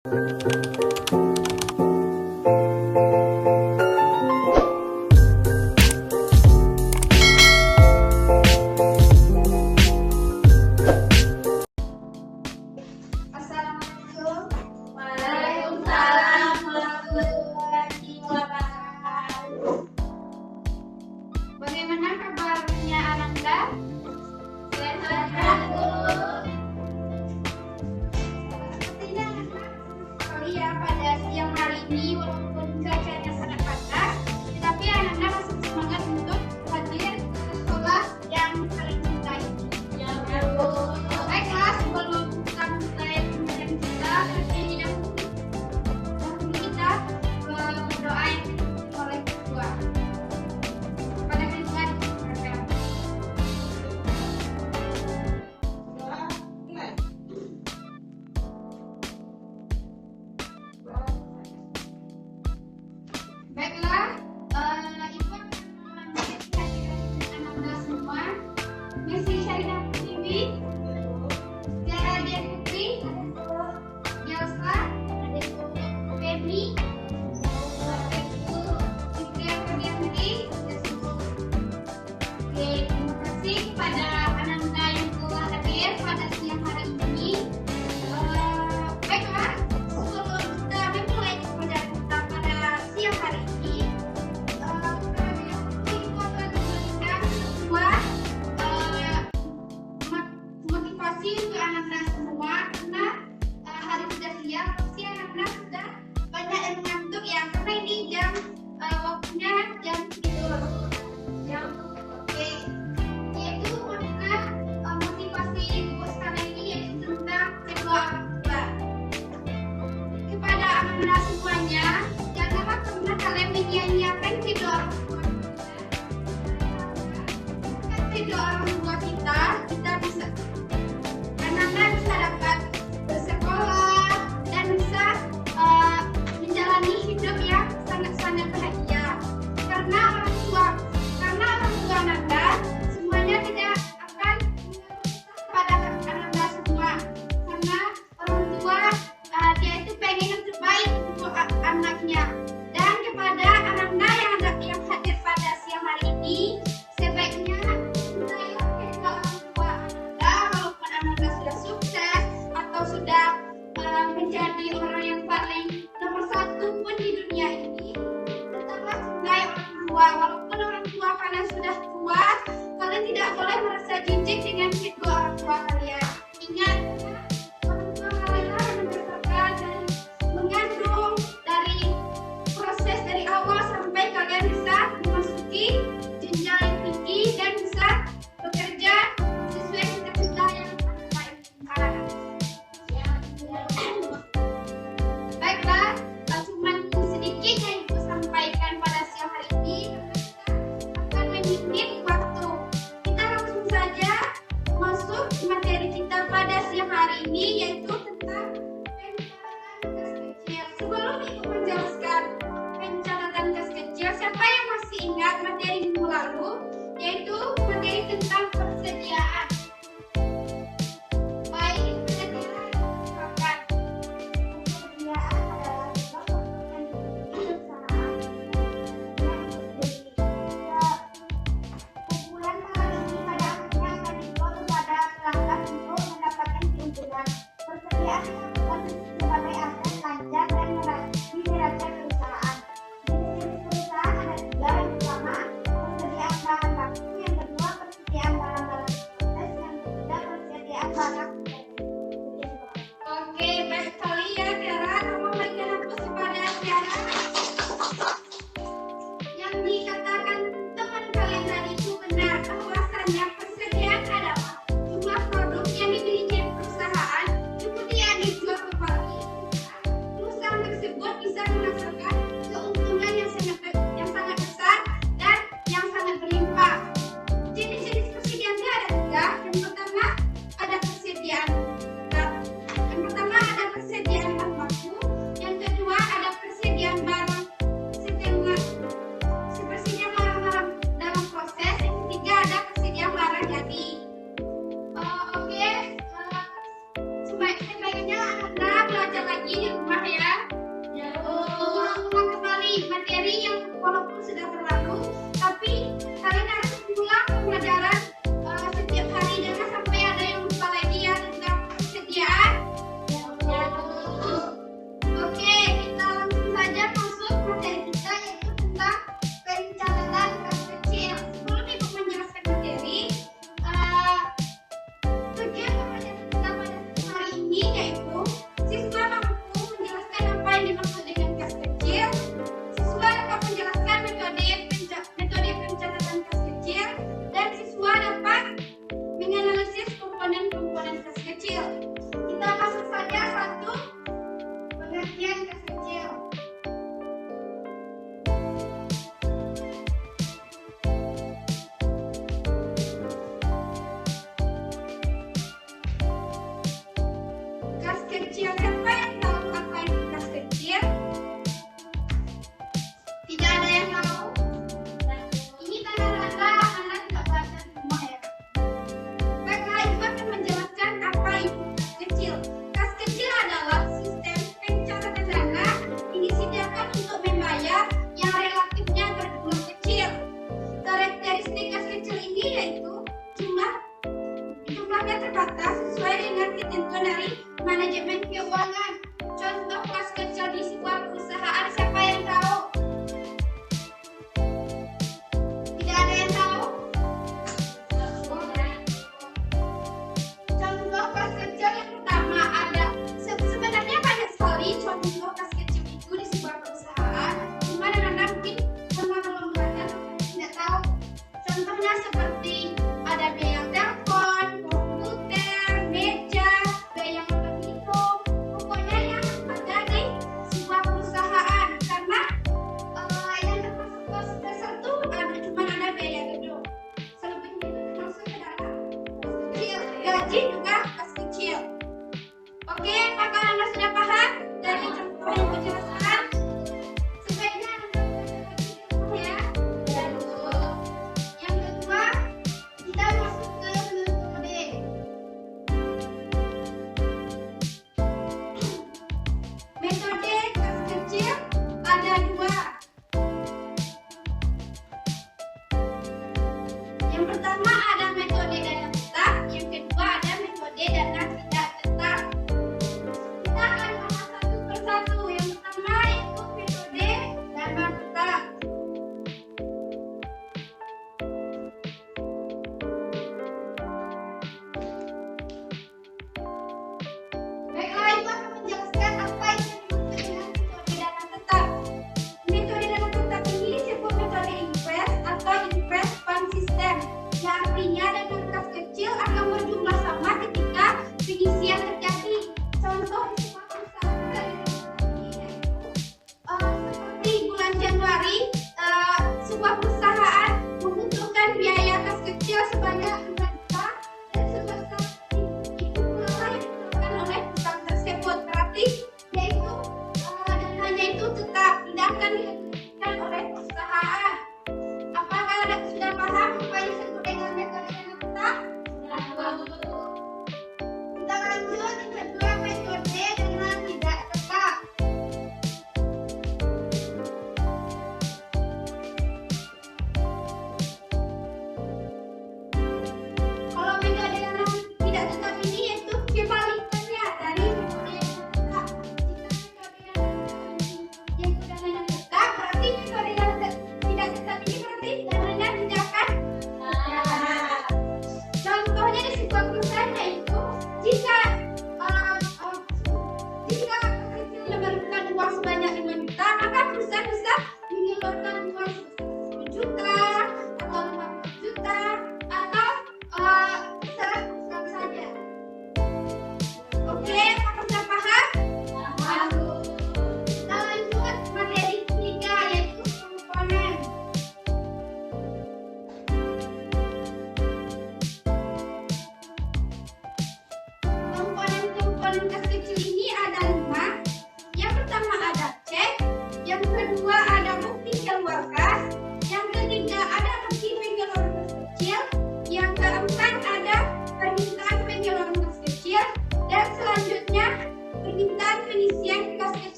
Assalamualaikum. Waalaikumsalam warahmatullahi wabarakatuh. Bagaimana kabarnya Ananda? Sehat, Bu. Sepertinya sekali ya pada siang hari ini, walaupun cuacanya sangat panas, tetapi Ananda masih semangat untuk hadir ke sekolah yang paling cintai. Ya, Bu. Baiklah, sebelum kita mulai pembelajaran kita, terlebih dahulu kita berdoa oleh kedua. Pada kedua dipersilakan. Baiklah, Ibu akan melanjutkan Ananda semua. Messi Syariah Putri, Tiara Dian Putri, Yelsa, Febri, Fitria Ferdianti. Oke, terima kasih kepada Ananda yang telah hadir pada siang hari ini. Baiklah, sebelum kita memulai pembelajaran kita pada siang hari ini, Ibu akan memberikan sebuah motivasi untuk Ananda semua, karena hari sudah siang, pasti Ananda sudah banyak yang mengantuk ya, karena ini jam waktunya jam tidur. Oke, yaitu motivasi Ibu sekarang ini yaitu tentang kedua orang tua. Kepada Ananda semuanya, janganlah pernah kalian menyia-nyiakan kedua orang tua kita. Kedua orang tua kita bisa Ananda bisa dapat bersekolah dan bisa menjalani hidup yang sangat-sangat bahagia. Karena orang tua Ananda semuanya tidak akan pada Ananda semua. Karena orang tua dia itu pengen yang terbaik untuk anaknya. Dan kepada Ananda yang hadir pada siang hari ini, sebaiknya sayangi kedua orang tua Ananda, walaupun Ananda sudah sukses atau sudah menjadi orang yang paling nomor satu pun di dunia ini, tetaplah cintai orang tua. Walaupun orang tua kalian sudah tua, kalian tidak boleh merasa jijik dengan kedua orang tua kalian. Ingat, orang tua kalian yang membesarkan dan mengandung dari proses dari awal sampai kalian bisa memasuki jenjang yang tinggi dan bisa bekerja sesuai cita-cita yang Anda inginkan. Baiklah, cuma sedikit yang Ibu sampaikan pada siang hari ini, akan menyempit waktu. Kita langsung saja masuk materi kita pada siang hari ini, yaitu tentang pencatatan kas kecil. Sebelum Ibu menjelaskan pencatatan kas kecil, siapa yang masih ingat materi minggu lalu, yaitu materi tentang persediaan. Baik, persediaan adalah sebuah kebutuhan perusahaan yang kumpulan mengalami pada akhirnya akan dijual kepada pelanggan untuk mendapatkan keuntungan. Persediaan dilakukan sebagai aset lancar dan di neraca perusahaan. Jenis perusahaan ada tiga. Yang pertama, persediaan bahan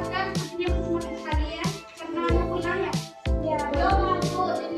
harapkan punya semangat sekalian karena mau pulang ya. Ya, Yo, Bu.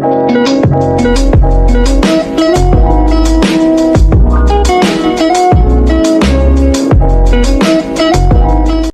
Thank you.